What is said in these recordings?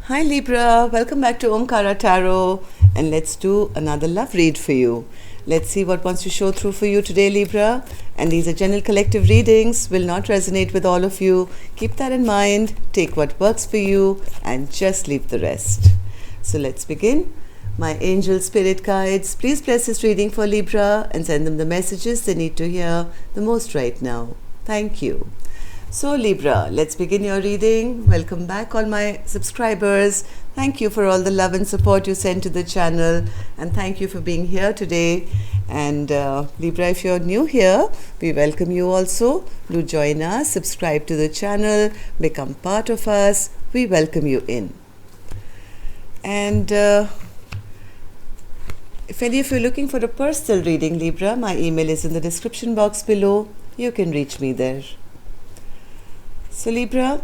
Hi Libra, welcome back to Omkara Tarot, and let's do another love read for you. Let's see what wants to show through for you today, Libra. And these are general collective readings, will not resonate with all of you. Keep that in mind, take what works for you, and just leave the rest. So let's begin. My angel spirit guides, please bless this reading for Libra and send them the messages they need to hear the most right now. Thank you. So Libra, let's begin your reading. Welcome back all my subscribers. Thank you for all the love and support you send to the channel, and thank you for being here today. And Libra, if you're new here, we welcome you also. Do join us, subscribe to the channel, become part of us. We welcome you in. And if any of you are looking for a personal reading, Libra, my email is in the description box below. You can reach me there. So Libra,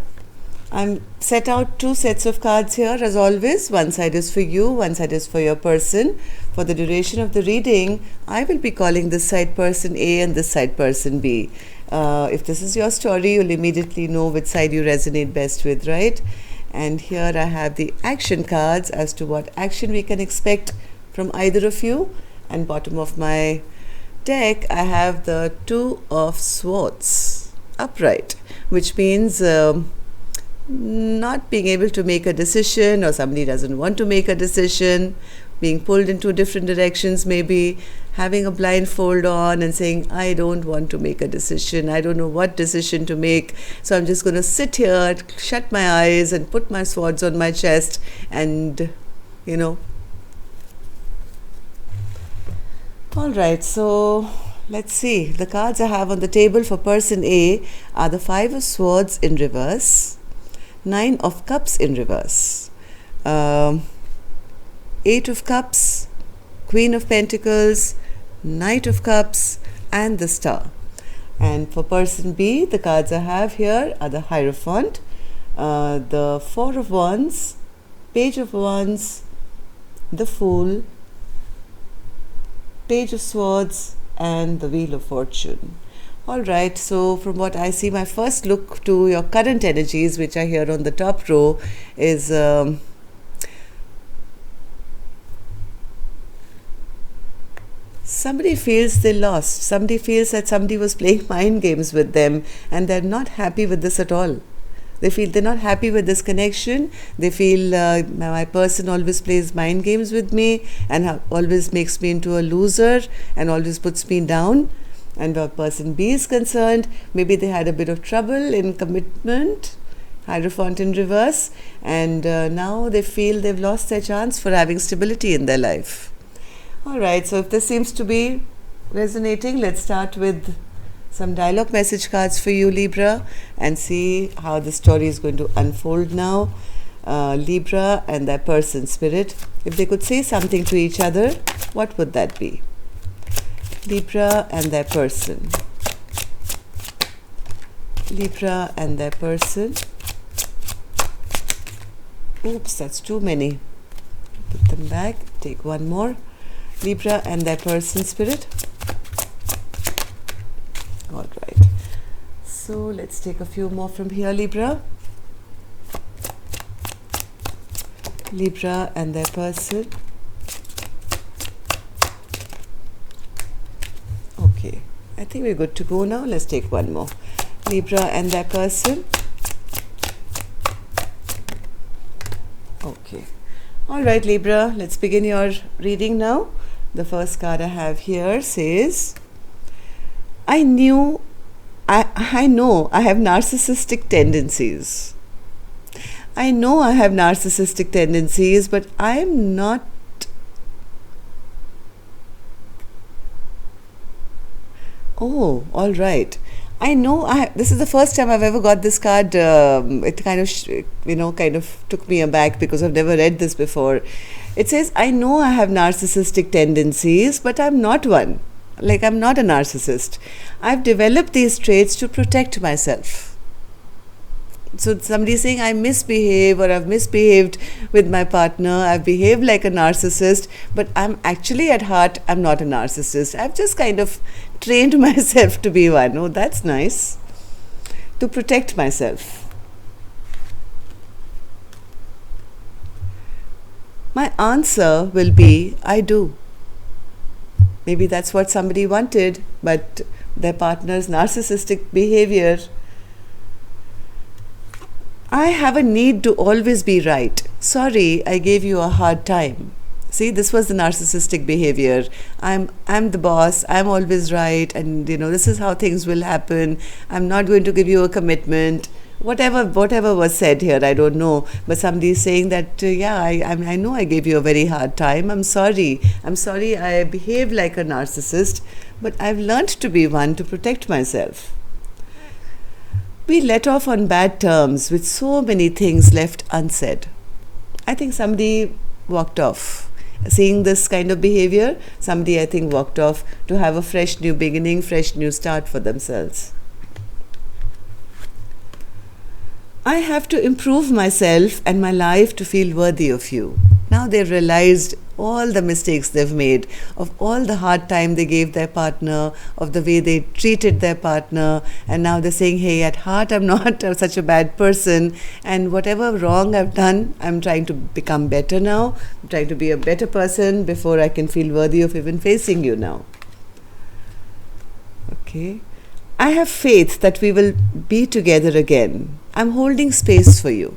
I'm set out two sets of cards here as always. One side is for you, one side is for your person. For the duration of the reading, I will be calling this side person A and this side person B. If this is your story, you'll immediately know which side you resonate best with, right? And here I have the action cards as to what action we can expect from either of you. And bottom of my deck, I have the Two of Swords upright, which means not being able to make a decision, or somebody doesn't want to make a decision, being pulled in two different directions, maybe having a blindfold on and saying, I don't want to make a decision, I don't know what decision to make, so I'm just going to sit here, shut my eyes and put my swords on my chest and, All right, so let's see. The cards I have on the table for person A are the Five of Swords in reverse, Nine of Cups in reverse, Eight of Cups, Queen of Pentacles, Knight of Cups, and the Star. And for person B, the cards I have here are the Hierophant, the Four of Wands, Page of Wands, the Fool, Page of Swords, and the Wheel of Fortune. Alright, so from what I see, my first look to your current energies, which are here on the top row, is somebody feels they lost. Somebody feels that somebody was playing mind games with them and they're not happy with this at all. They feel they're not happy with this connection. They feel my person always plays mind games with me and always makes me into a loser and always puts me down. And where person B is concerned, maybe they had a bit of trouble in commitment, Hierophant in reverse, and now they feel they've lost their chance for having stability in their life. Alright, so if this seems to be resonating, let's start with some dialogue message cards for you, Libra, and see how the story is going to unfold now. Libra and their person spirit, if they could say something to each other, what would that be? Libra and their person. Libra and their person. Oops, that's too many. Put them back, take one more. Libra and their person spirit. Alright, so let's take a few more from here, Libra. Libra and their person. Okay, I think we're good to go now. Let's take one more. Libra and their person. Okay. Alright, Libra, let's begin your reading now. The first card I have here says, I know I have narcissistic tendencies. I know I have narcissistic tendencies, but I'm not. Oh, all right. I know this is the first time I've ever got this card. It kind of took me aback because I've never read this before. It says, I know I have narcissistic tendencies, but I'm not one. Like, I'm not a narcissist. I've developed these traits to protect myself. So somebody is saying I misbehave or I've misbehaved with my partner, I've behaved like a narcissist, but I'm actually at heart, I'm not a narcissist. I've just kind of trained myself to be one. Oh, that's nice. To protect myself. My answer will be, I do. Maybe that's what somebody wanted, but their partner's narcissistic behavior. I have a need to always be right. Sorry, I gave you a hard time. See, this was the narcissistic behavior. I'm the boss. I'm always right, and this is how things will happen. I'm not going to give you a commitment. Whatever was said here, I don't know. But somebody is saying that I know I gave you a very hard time. I'm sorry. I behaved like a narcissist, but I've learned to be one to protect myself. We let off on bad terms with so many things left unsaid. I think somebody walked off. Seeing this kind of behavior, somebody I think walked off to have a fresh new beginning, fresh new start for themselves. I have to improve myself and my life to feel worthy of you. Now they've realized all the mistakes they've made, of all the hard time they gave their partner, of the way they treated their partner, and now they're saying, hey, at heart I'm not such a bad person, and whatever wrong I've done, I'm trying to become better now. I'm trying to be a better person before I can feel worthy of even facing you now. Okay. I have faith that we will be together again. I'm holding space for you.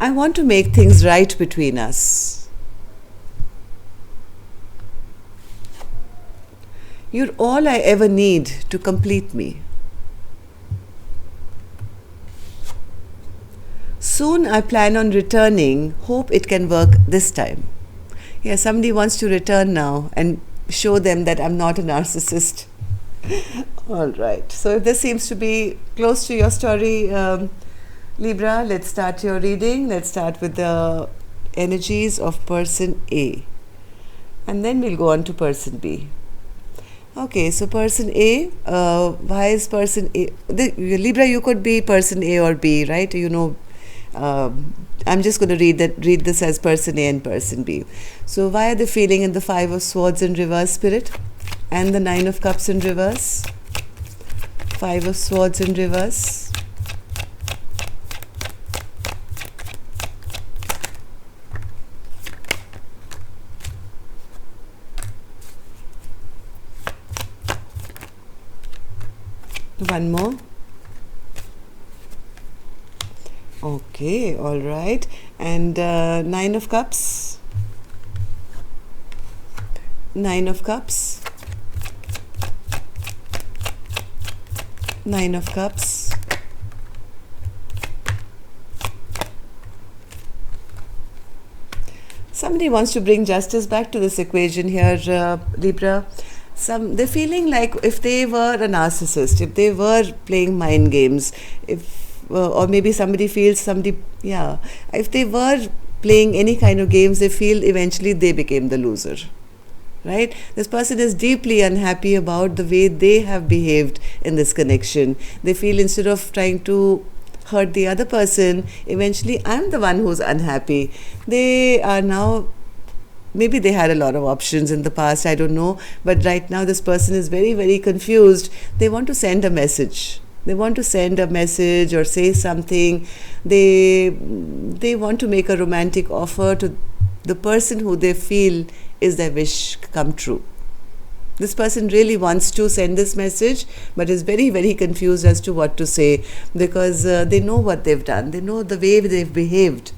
I want to make things right between us. You're all I ever need to complete me. Soon I plan on returning. Hope it can work this time. Yeah, somebody wants to return now and show them that I'm not a narcissist. All right. So if this seems to be close to your story, Libra, let's start your reading. Let's start with the energies of person A. And then we'll go on to person B. Okay, so person A, why is person A? Libra, you could be person A or B, right? I'm just going to read this as person A and person B. So why are they feeling in the Five of Swords in reverse, Spirit? And the Nine of Cups in reverse? Five of Swords in reverse. One more. Okay, all right. And Nine of Cups. Nine of Cups. Nine of Cups. Somebody wants to bring justice back to this equation here, Libra. They're feeling like if they were a narcissist, if they were playing mind games, or maybe somebody feels if they were playing any kind of games, they feel eventually they became the loser. Right? This person is deeply unhappy about the way they have behaved in this connection. They feel instead of trying to hurt the other person, eventually I'm the one who's unhappy. They are now, maybe they had a lot of options in the past, I don't know, but right now this person is very, very confused. They want to send a message. They want to send a message or say something. They want to make a romantic offer to the person who they feel is their wish come true. This person really wants to send this message, but is very, very confused as to what to say, because they know what they've done. They know the way they've behaved.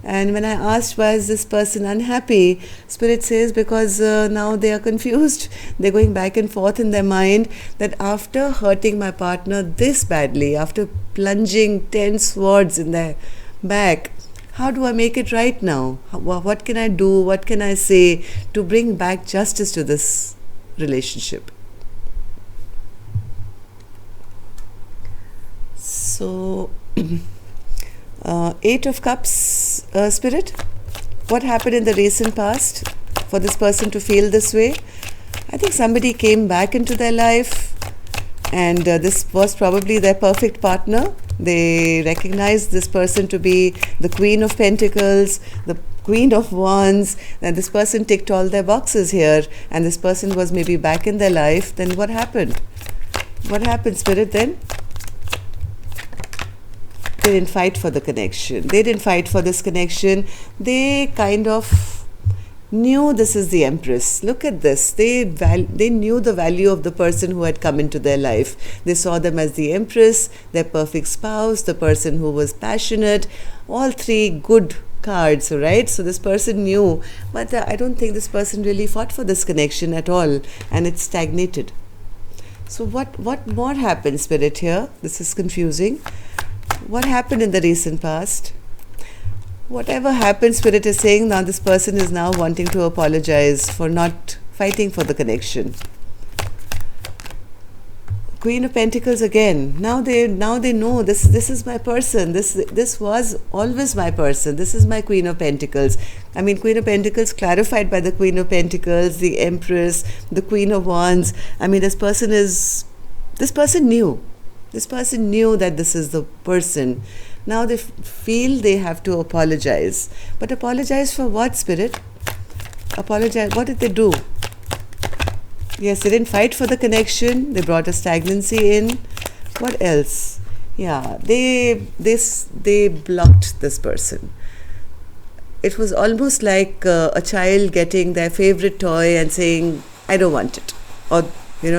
And when I asked why is this person unhappy, Spirit says because now they are confused. They're going back and forth in their mind that after hurting my partner this badly, after plunging 10 swords in their back, how do I make it right now? What can I do? What can I say to bring back justice to this relationship? So, Eight of Cups, Spirit. What happened in the recent past for this person to feel this way? I think somebody came back into their life, and this was probably their perfect partner. They recognized this person to be the Queen of Pentacles, the Queen of Wands, and this person ticked all their boxes here, and this person was maybe back in their life. Then what happened? What happened, Spirit, then? They didn't fight for the connection. They didn't fight for this connection. They kind of knew this is the Empress. Look at this. They knew the value of the person who had come into their life. They saw them as the Empress, their perfect spouse, the person who was passionate. All three good cards, right? So this person knew, but I don't think this person really fought for this connection at all, and it stagnated. So what more happened, Spirit, here? This is confusing. What happened in the recent past? Whatever happened, Spirit is saying now this person is now wanting to apologize for not fighting for the connection. Queen of Pentacles again. Now they know this is my person. This was always my person. This is my Queen of Pentacles. I mean, Queen of Pentacles clarified by the Queen of Pentacles, the Empress, the Queen of Wands. I mean, this person knew. This person knew that this is the person. Now they feel they have to apologize. But apologize for what, Spirit? Apologize. What did they do? Yes, they didn't fight for the connection. They brought a stagnancy in. What else? Yeah, they blocked this person. It was almost like a child getting their favorite toy and saying, I don't want it. Or,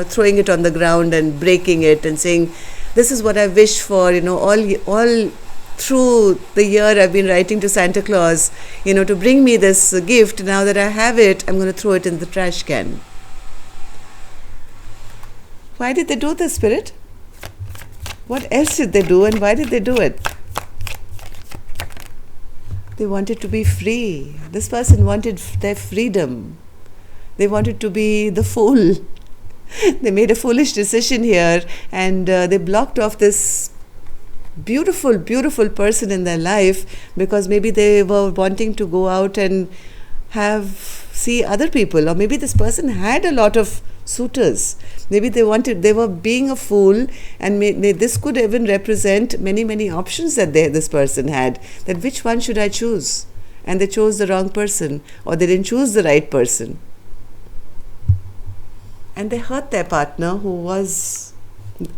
throwing it on the ground and breaking it and saying, this is what I wish for, all through the year I've been writing to Santa Claus, to bring me this gift. Now that I have it, I'm going to throw it in the trash can. Why did they do this, Spirit? What else did they do, and why did they do it? They wanted to be free. This person wanted their freedom. They wanted to be the fool. They made a foolish decision here, and they blocked off this beautiful, beautiful person in their life because maybe they were wanting to go out and see other people, or maybe this person had a lot of suitors. Maybe they were being a fool, and this could even represent many options that this person had, that which one should I choose, and they chose the wrong person, or they didn't choose the right person, and they hurt their partner, who was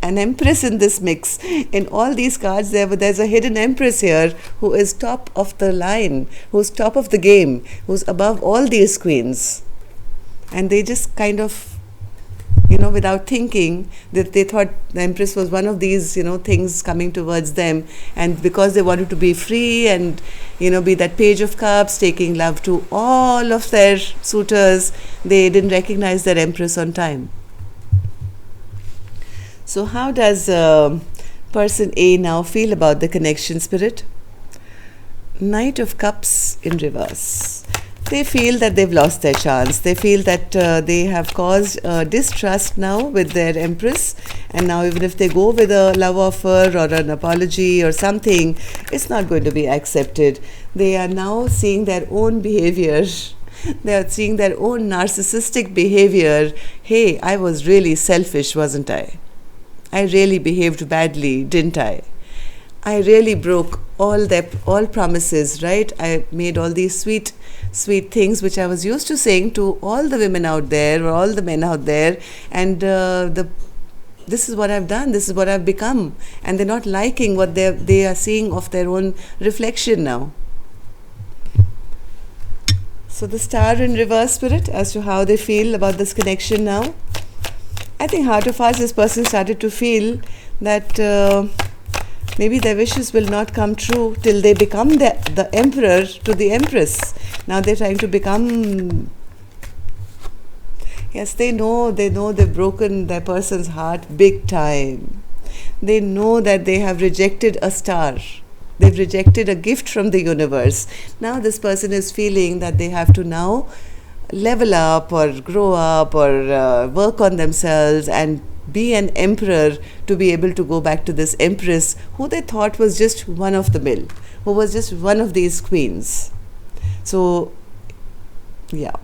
an Empress in this mix. In all these cards, there's a hidden Empress here who is top of the line, who's top of the game, who's above all these queens, and they just kind of, without thinking, that they thought the Empress was one of these, things coming towards them. And because they wanted to be free and, be that Page of Cups, taking love to all of their suitors, they didn't recognize their Empress on time. So how does person A now feel about the connection, Spirit? Knight of Cups in reverse. They feel that they've lost their chance. They feel that they have caused distrust now with their Empress, and now even if they go with a love offer or an apology or something, it's not going to be accepted. They are now seeing their own behavior. They are seeing their own narcissistic behavior. Hey, I was really selfish, wasn't I? I really behaved badly, didn't I? I really broke all promises, right? I made all these sweet things which I was used to saying to all the women out there or all the men out there, and this is what I've done, this is what I've become, and they're not liking what they are seeing of their own reflection now. So the Star in reverse, Spirit, as to how they feel about this connection now. I think heart of hearts, this person started to feel that maybe their wishes will not come true till they become the Emperor to the Empress. Now they're trying to become... Yes, they know they've broken their person's heart big time. They know that they have rejected a star. They've rejected a gift from the universe. Now this person is feeling that they have to now level up or grow up or work on themselves and be an emperor to be able to go back to this Empress who they thought was just one of the mill, who was just one of these queens. So, yeah.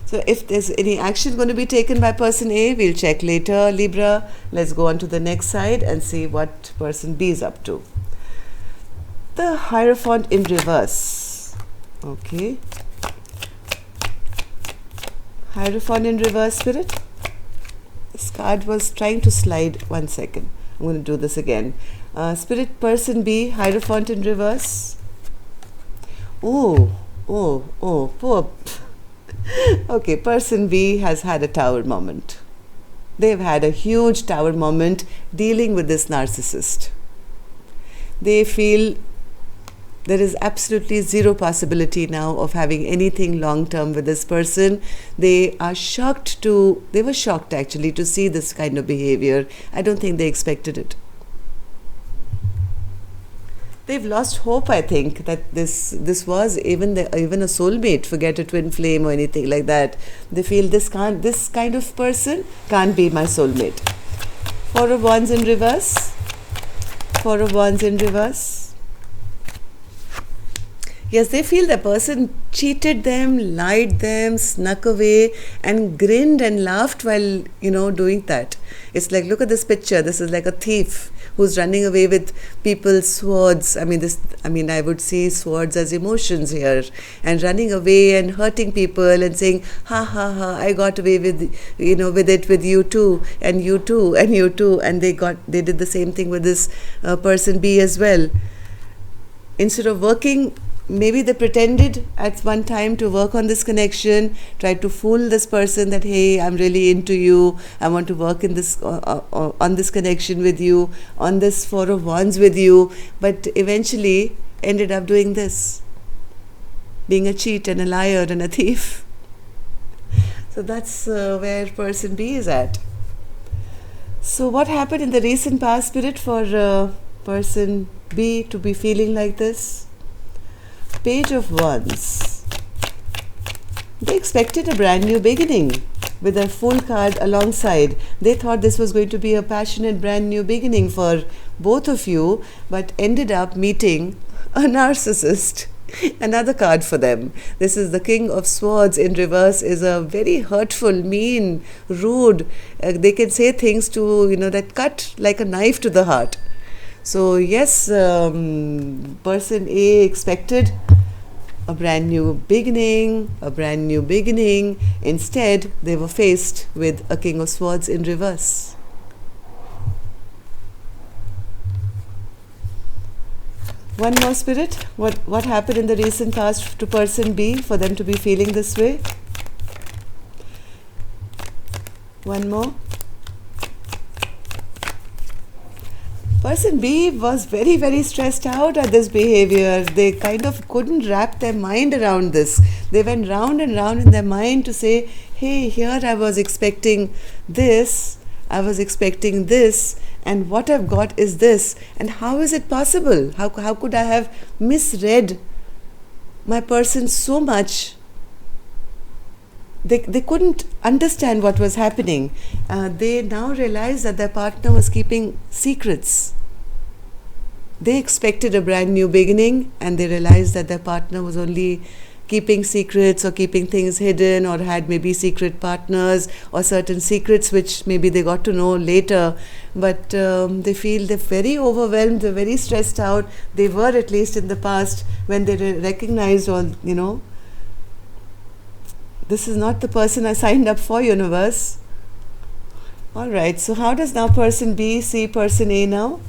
So if there's any action going to be taken by person A, we'll check later, Libra. Let's go on to the next side and see what person B is up to. The Hierophant in reverse. Okay. Hierophant in reverse, Spirit. This card was trying to slide. 1 second. I'm going to do this again. Spirit person B, Hierophant in reverse. Oh, poor. Okay, person B has had a tower moment. They've had a huge tower moment dealing with this narcissist. They feel there is absolutely zero possibility now of having anything long term with this person. They were shocked actually to see this kind of behavior. I don't think they expected it. They've lost hope, I think, that this was even a soulmate, forget a twin flame or anything like that. They feel this kind of person can't be my soulmate. Four of Wands in reverse. Four of Wands in reverse. Yes, they feel the person cheated them, lied them, snuck away and grinned and laughed while, doing that. It's like, look at this picture. This is like a thief who's running away with people's swords. I would see swords as emotions here, and running away and hurting people and saying, ha ha ha, I got away with you too, and you too, and you too. And they did the same thing with this person B as well. Instead of working, maybe they pretended at one time to work on this connection, tried to fool this person that, hey, I'm really into you, I want to work in this on this connection with you, on this Four of Wands with you, but eventually ended up doing this, being a cheat and a liar and a thief. So that's where person B is at. So what happened in the recent past, Spirit, for person B to be feeling like this? Page of Wands. They expected a brand new beginning with a Fool card alongside. They thought this was going to be a passionate brand new beginning for both of you, but ended up meeting a narcissist. Another card for them. This is the King of Swords in reverse. Is a very hurtful, mean, rude. They can say things to, that cut like a knife to the heart. So yes, person A expected a brand new beginning. Instead, they were faced with a King of Swords in reverse. One more, Spirit. What happened in the recent past to person B for them to be feeling this way? One more. Person B was very, very stressed out at this behavior. They kind of couldn't wrap their mind around this. They went round and round in their mind to say, hey, here I was expecting this, and what I've got is this. And how is it possible? How could I have misread my person so much? They couldn't understand what was happening. They now realized that their partner was keeping secrets. They expected a brand new beginning, and they realized that their partner was only keeping secrets or keeping things hidden, or had maybe secret partners or certain secrets which maybe they got to know later. But they feel they're very overwhelmed, they're very stressed out. They were, at least in the past, when they recognized this is not the person I signed up for, universe. Alright, so how does now person B see person A now?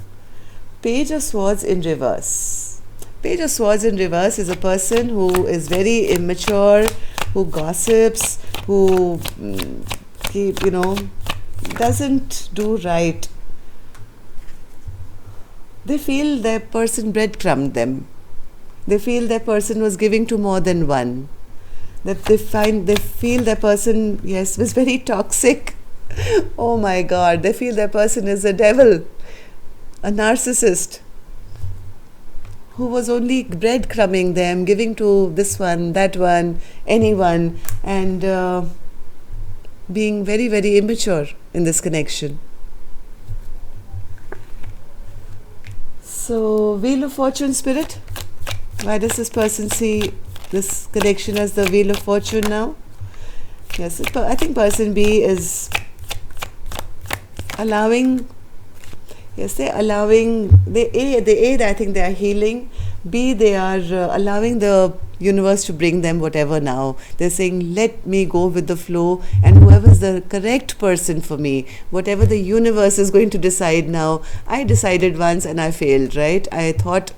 Page of Swords in reverse. Page of Swords in reverse is a person who is very immature, who gossips, who doesn't do right. They feel their person breadcrumbed them. They feel their person was giving to more than one. That they feel their person, yes, was very toxic. Oh my God, they feel their person is a devil, a narcissist, who was only breadcrumbing them, giving to this one, that one, anyone, and being very, very immature in this connection. So, Wheel of Fortune, Spirit, why does this person see this connection as the Wheel of Fortune now? Yes, I think person B is allowing. Yes, they're allowing. I think they are healing. B, they are allowing the universe to bring them whatever now. They're saying, let me go with the flow, and whoever's the correct person for me, whatever the universe is going to decide now. I decided once and I failed, right? I thought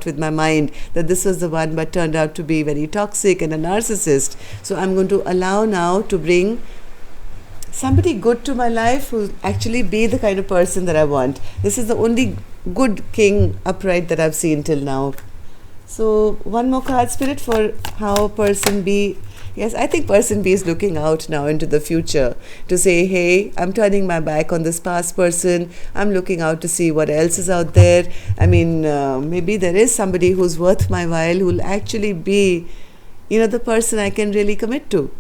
with my mind that this was the one, but turned out to be very toxic and a narcissist. So I'm going to allow now to bring somebody good to my life who actually be the kind of person that I want. This is the only good king upright that I've seen till now. So one more card, Spirit, for how person B. Yes, I think person B is looking out now into the future to say, hey, I'm turning my back on this past person. I'm looking out to see what else is out there. I mean, maybe there is somebody who's worth my while, who'll actually be, the person I can really commit to.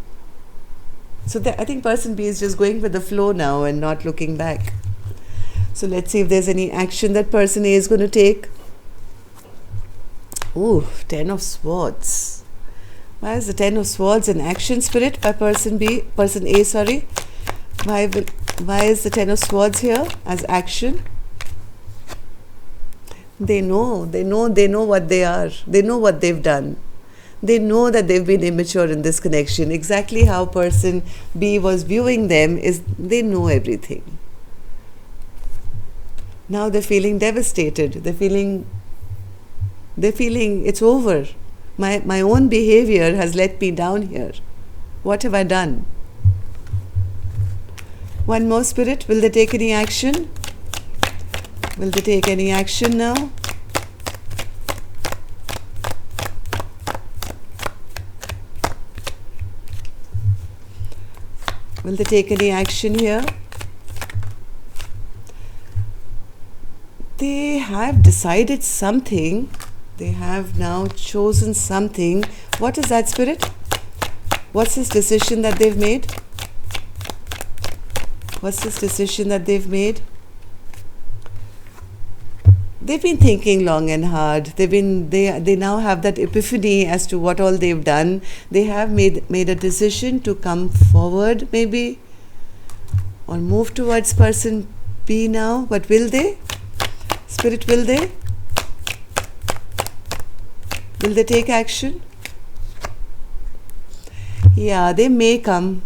So I think person B is just going with the flow now and not looking back. So let's see if there's any action that person A is going to take. Ooh, 10 of Swords. Why is the 10 of Swords an action, Spirit, by person A, sorry? Why is the 10 of Swords here as action? They know what they are. They know what they've done. They know that they've been immature in this connection. Exactly how person B was viewing them is they know everything. Now they're feeling devastated. They're feeling it's over. My own behavior has let me down here. What have I done? One more, Spirit. Will they take any action? Will they take any action now? Will they take any action here? They have decided something. They have now chosen something. What is that, Spirit? What's this decision that they've made? What's this decision that they've made? They've been thinking long and hard. They now have that epiphany as to what all they've done. They have made a decision to come forward, maybe, or move towards person B now. But will they? Spirit, will they? Will they take action? Yeah, they may come.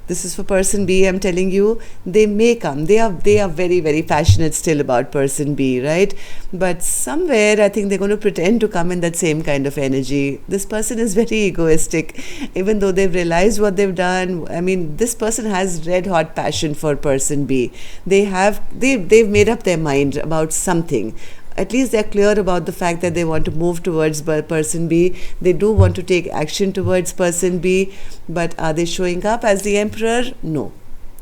This is for person B, I'm telling you. They may come. They are very, very passionate still about person B, right? But somewhere I think they're going to pretend to come in that same kind of energy. This person is very egoistic. Even though they've realized what they've done, I mean, this person has red hot passion for person B. They've made up their mind about something. At least they're clear about the fact that they want to move towards person B. They do want to take action towards person B. But are they showing up as the Emperor? No,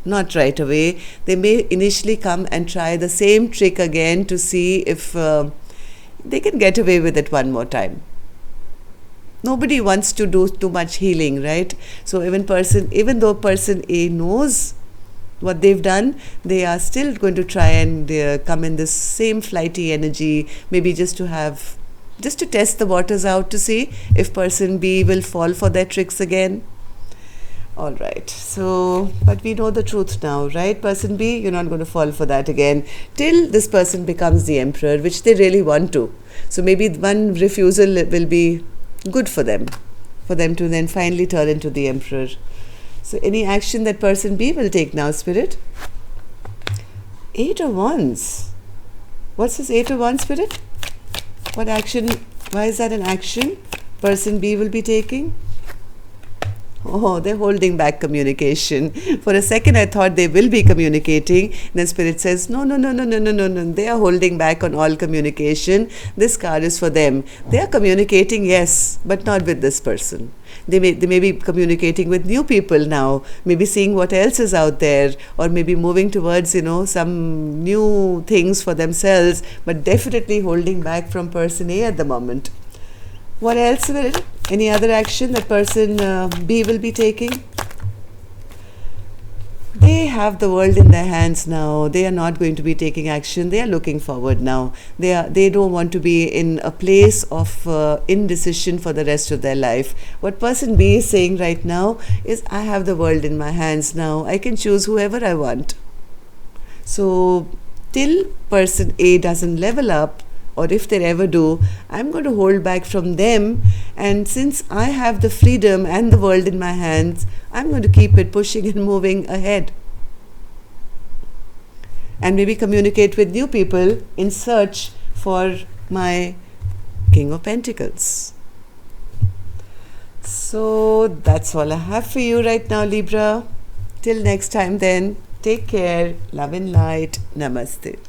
not right away. They may initially come and try the same trick again to see if they can get away with it one more time. Nobody wants to do too much healing, right? So even though person A knows what they've done, they are still going to try and come in this same flighty energy, maybe just to test the waters out to see if person B will fall for their tricks again. All right, so, but we know the truth now, right? Person B, you're not going to fall for that again till this person becomes the Emperor, which they really want to. So maybe one refusal will be good for them to then finally turn into the Emperor. So any action that person B will take now, Spirit? 8 of Wands. What's this 8 of Wands, Spirit? What action? Why is that an action person B will be taking? Oh, they're holding back communication. For a second, I thought they will be communicating. Then Spirit says, no. They are holding back on all communication. This card is for them. They are communicating, yes, but not with this person. They may be communicating with new people now, maybe seeing what else is out there, or maybe moving towards, some new things for themselves, but definitely holding back from person A at the moment. What else will it? Any other action that person B will be taking? They have the world in their hands now. They are not going to be taking action. They are looking forward now. They don't want to be in a place of indecision for the rest of their life. What person B is saying right now is, I have the world in my hands now. I can choose whoever I want. So till person A doesn't level up, or if they ever do, I'm going to hold back from them. And since I have the freedom and the world in my hands, I'm going to keep it pushing and moving ahead. And maybe communicate with new people in search for my King of Pentacles. So that's all I have for you right now, Libra. Till next time then, take care, love and light, namaste.